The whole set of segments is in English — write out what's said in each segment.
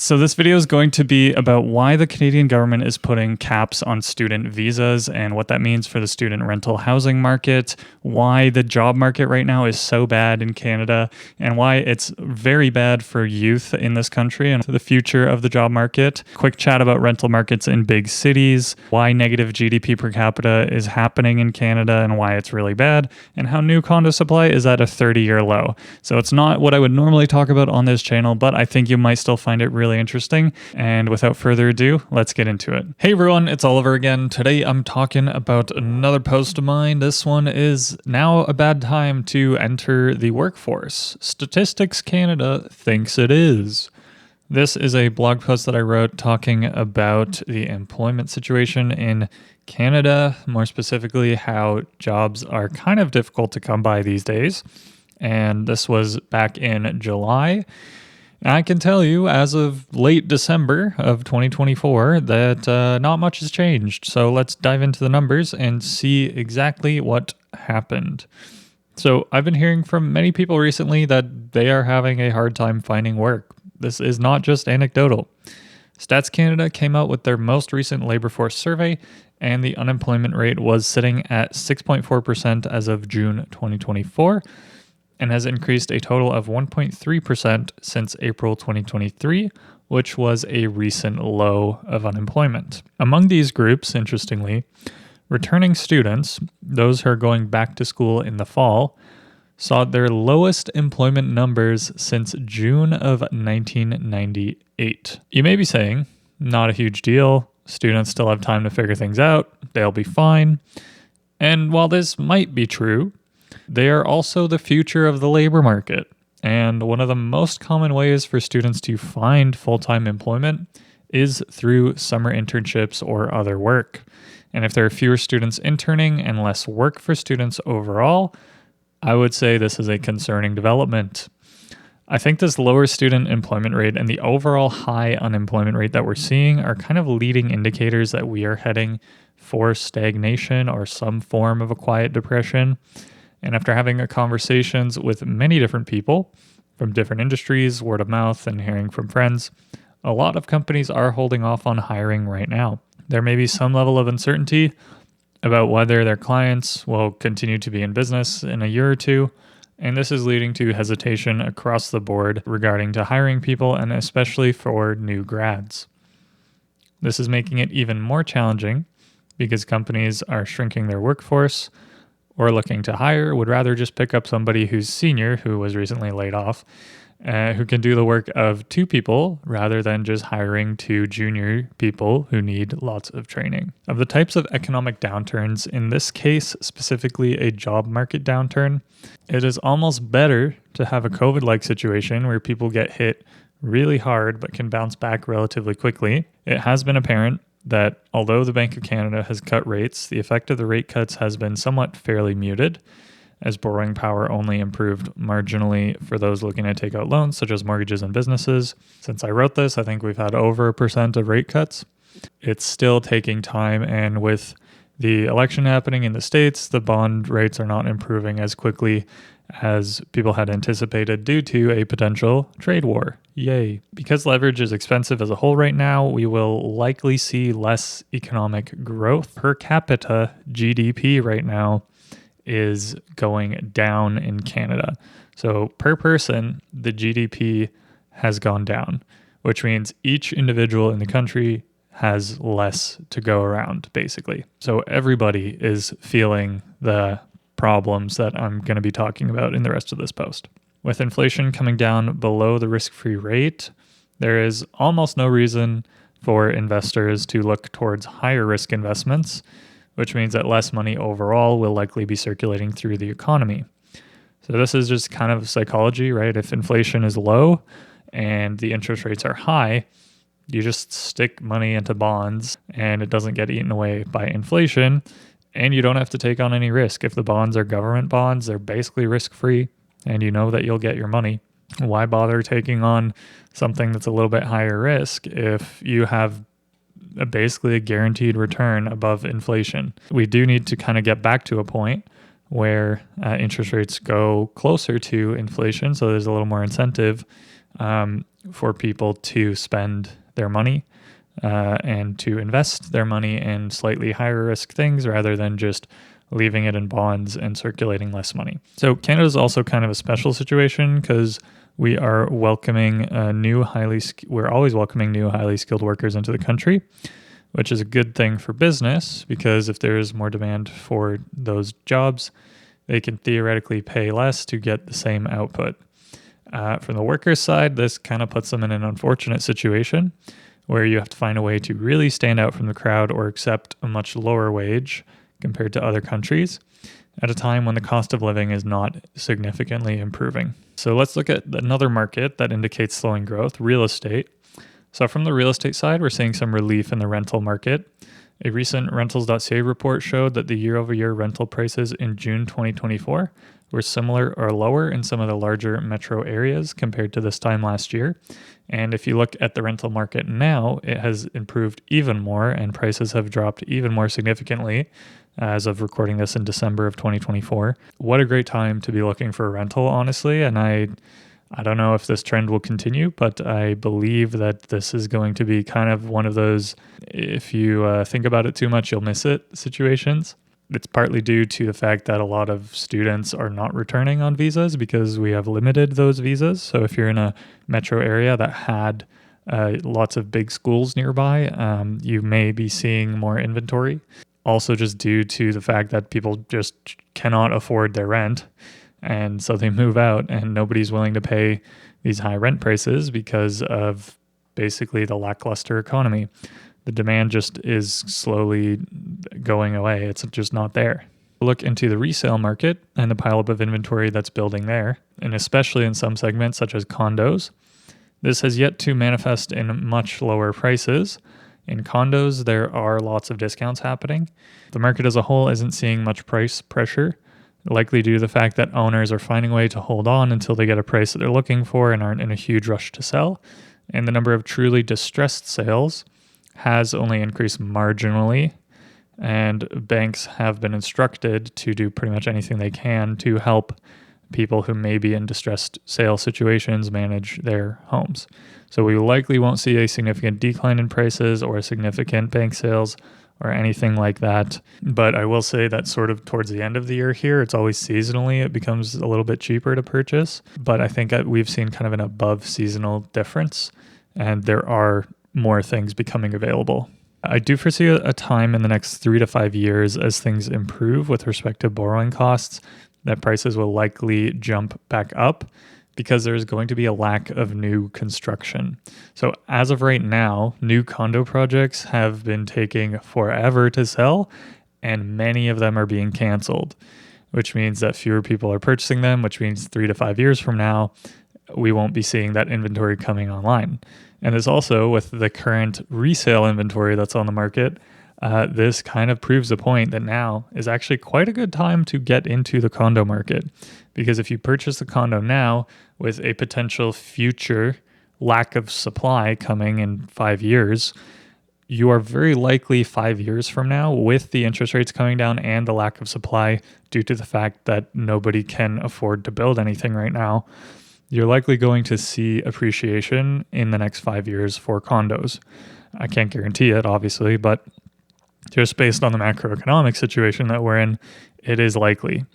So this video is going to be about why the Canadian government is putting caps on student visas and what that means for the student rental housing market, why the job market right now is so bad in Canada, and why it's very bad for youth in this country and the future of the job market. Quick chat about rental markets in big cities, why negative GDP per capita is happening in Canada and why it's really bad, and how new condo supply is at a 30-year low. So it's not what I would normally talk about on this channel, but I think you might still find it really interesting. And without further ado, let's get into it. Hey everyone, it's Oliver again. Today I'm talking about another post of mine. This one is now a bad time to enter the workforce. Statistics Canada thinks it is. This is a blog post that I wrote talking about the employment situation in Canada, more specifically how jobs are kind of difficult to come by these days. And this was back in July. I can tell you, as of late December of 2024, that not much has changed. So let's dive into the numbers and see exactly what happened. So I've been hearing from many people recently that they are having a hard time finding work. This is not just anecdotal. Stats Canada came out with their most recent labor force survey, and the unemployment rate was sitting at 6.4% as of June 2024. And has increased a total of 1.3% since April 2023, which was a recent low of unemployment. Among these groups, interestingly, returning students, those who are going back to school in the fall, saw their lowest employment numbers since June of 1998. You may be saying, not a huge deal, students still have time to figure things out, they'll be fine. And while this might be true, they are also the future of the labor market, and one of the most common ways for students to find full-time employment is through summer internships or other work. And if there are fewer students interning and less work for students overall, I would say this is a concerning development. I think this lower student employment rate and the overall high unemployment rate that we're seeing are kind of leading indicators that we are heading for stagnation or some form of a quiet depression. And after having conversations with many different people from different industries, word of mouth, and hearing from friends, a lot of companies are holding off on hiring right now. There may be some level of uncertainty about whether their clients will continue to be in business in a year or two, and this is leading to hesitation across the board regarding to hiring people, and especially for new grads. This is making it even more challenging because companies are shrinking their workforce or looking to hire, would rather just pick up somebody who's senior, who was recently laid off, who can do the work of two people rather than just hiring two junior people who need lots of training. Of the types of economic downturns, in this case, specifically a job market downturn, it is almost better to have a COVID-like situation where people get hit really hard but can bounce back relatively quickly. It has been apparent that although the Bank of Canada has cut rates, the effect of the rate cuts has been somewhat fairly muted, as borrowing power only improved marginally for those looking to take out loans, such as mortgages and businesses. Since I wrote this, I think we've had over 1% of rate cuts. It's still taking time, and with the election happening in the States, the bond rates are not improving as quickly as people had anticipated due to a potential trade war. Yay. Because leverage is expensive as a whole right now, we will likely see less economic growth. Per capita GDP right now is going down in Canada. So per person, the GDP has gone down, which means each individual in the country has less to go around, basically. So everybody is feeling the problems that I'm going to be talking about in the rest of this post. With inflation coming down below the risk-free rate, there is almost no reason for investors to look towards higher risk investments, which means that less money overall will likely be circulating through the economy. So this is just kind of psychology, right? If inflation is low and the interest rates are high, you just stick money into bonds and it doesn't get eaten away by inflation. And you don't have to take on any risk. If the bonds are government bonds, they're basically risk-free, and you know that you'll get your money. Why bother taking on something that's a little bit higher risk if you have basically a guaranteed return above inflation? We do need to kind of get back to a point where interest rates go closer to inflation, so there's a little more incentive for people to spend their money and to invest their money in slightly higher risk things rather than just leaving it in bonds and circulating less money. So Canada is also kind of a special situation because we are welcoming we're always welcoming new highly skilled workers into the country, which is a good thing for business because if there's more demand for those jobs, they can theoretically pay less to get the same output. From the workers' side, this kind of puts them in an unfortunate situation where you have to find a way to really stand out from the crowd or accept a much lower wage compared to other countries at a time when the cost of living is not significantly improving. So let's look at another market that indicates slowing growth, real estate. So from the real estate side, we're seeing some relief in the rental market. A recent rentals.ca report showed that the year-over-year rental prices in June 2024 were similar or lower in some of the larger metro areas compared to this time last year. And if you look at the rental market now, it has improved even more and prices have dropped even more significantly as of recording this in December of 2024. What a great time to be looking for a rental, honestly. And I don't know if this trend will continue, but I believe that this is going to be kind of one of those, if you think about it too much, you'll miss it situations. It's partly due to the fact that a lot of students are not returning on visas because we have limited those visas. So if you're in a metro area that had lots of big schools nearby, you may be seeing more inventory. Also just due to the fact that people just cannot afford their rent. And so they move out and nobody's willing to pay these high rent prices because of basically the lackluster economy. The demand just is slowly going away. It's just not there. Look into the resale market and the pileup of inventory that's building there, and especially in some segments such as condos. This has yet to manifest in much lower prices. In condos, there are lots of discounts happening. The market as a whole isn't seeing much price pressure, likely due to the fact that owners are finding a way to hold on until they get a price that they're looking for and aren't in a huge rush to sell. And the number of truly distressed sales has only increased marginally, and banks have been instructed to do pretty much anything they can to help people who may be in distressed sale situations manage their homes. So we likely won't see a significant decline in prices or significant bank sales or anything like that. But I will say that sort of towards the end of the year here, it's always seasonally, it becomes a little bit cheaper to purchase. But I think we've seen kind of an above seasonal difference, and there are more things becoming available. I do foresee a time in the next 3 to 5 years as things improve with respect to borrowing costs that prices will likely jump back up because there's going to be a lack of new construction. So as of right now, new condo projects have been taking forever to sell, and many of them are being canceled, which means that fewer people are purchasing them, which means 3 to 5 years from now, we won't be seeing that inventory coming online. And this also, with the current resale inventory that's on the market, this kind of proves the point that now is actually quite a good time to get into the condo market. Because if you purchase the condo now with a potential future lack of supply coming in 5 years, you are very likely 5 years from now, with the interest rates coming down and the lack of supply due to the fact that nobody can afford to build anything right now, you're likely going to see appreciation in the next 5 years for condos. I can't guarantee it, obviously, but just based on the macroeconomic situation that we're in, it is likely.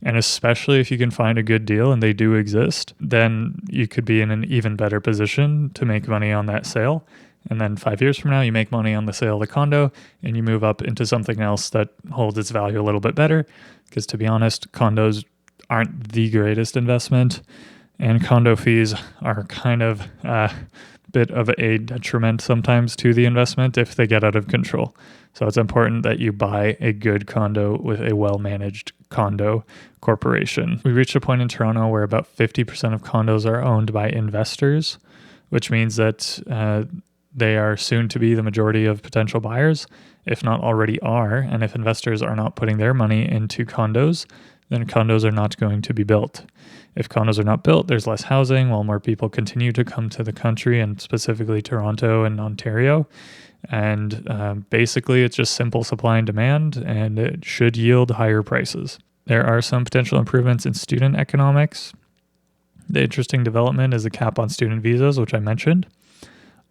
And especially if you can find a good deal, and they do exist, then you could be in an even better position to make money on that sale. And then 5 years from now, you make money on the sale of the condo and you move up into something else that holds its value a little bit better. Because to be honest, condos aren't the greatest investment. And condo fees are kind of a bit of a detriment sometimes to the investment if they get out of control. So it's important that you buy a good condo with a well-managed condo corporation. We reached a point in Toronto where about 50% of condos are owned by investors, which means that they are soon to be the majority of potential buyers, if not already are. And if investors are not putting their money into condos, then condos are not going to be built. If condos are not built, there's less housing while more people continue to come to the country, and specifically Toronto and Ontario. And basically, it's just simple supply and demand, and it should yield higher prices. There are some potential improvements in student economics. The interesting development is the cap on student visas, which I mentioned.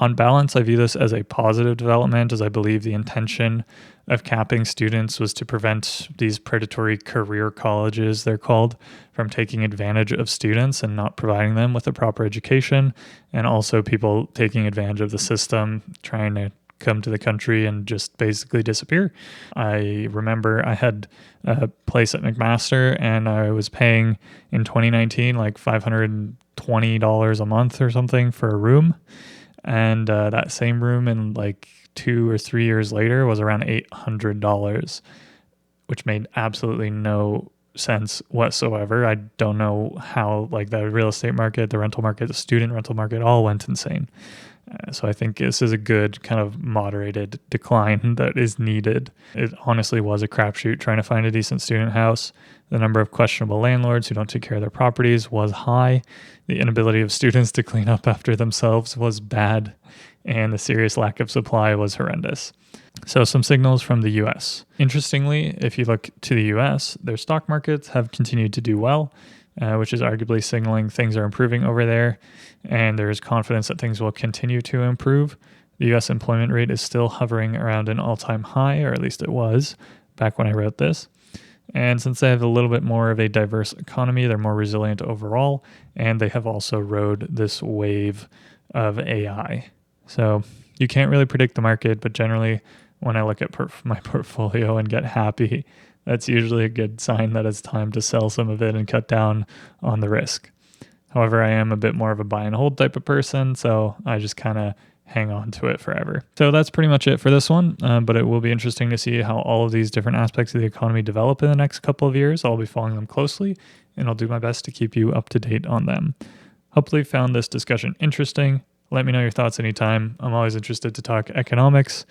On balance, I view this as a positive development, as I believe the intention of capping students was to prevent these predatory career colleges, they're called, from taking advantage of students and not providing them with a proper education, and also people taking advantage of the system, trying to come to the country and just basically disappear. I remember I had a place at McMaster and I was paying in 2019 like $520 a month or something for a room. And that same room in like 2 or 3 years later was around $800, which made absolutely no sense whatsoever. I don't know how like the real estate market, the rental market, the student rental market all went insane. So I think this is a good kind of moderated decline that is needed. It honestly was a crapshoot trying to find a decent student house. The number of questionable landlords who don't take care of their properties was high. The inability of students to clean up after themselves was bad. And the serious lack of supply was horrendous. So some signals from the US. Interestingly, if you look to the US, their stock markets have continued to do well, which is arguably signaling things are improving over there, and there is confidence that things will continue to improve. The US employment rate is still hovering around an all-time high, or at least it was back when I wrote this. And since they have a little bit more of a diverse economy, they're more resilient overall, and they have also rode this wave of AI. So you can't really predict the market, but generally when I look at my portfolio and get happy, that's usually a good sign that it's time to sell some of it and cut down on the risk. However, I am a bit more of a buy and hold type of person, so I just kind of hang on to it forever. So that's pretty much it for this one, but it will be interesting to see how all of these different aspects of the economy develop in the next couple of years. I'll be following them closely, and I'll do my best to keep you up to date on them. Hopefully you found this discussion interesting. Let me know your thoughts anytime. I'm always interested to talk economics,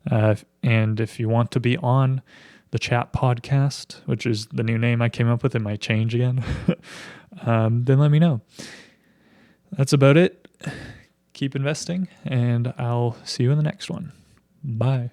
and if you want to be on the chat podcast, which is the new name I came up with, it might change again, then let me know. That's about it. Keep investing, and I'll see you in the next one. Bye.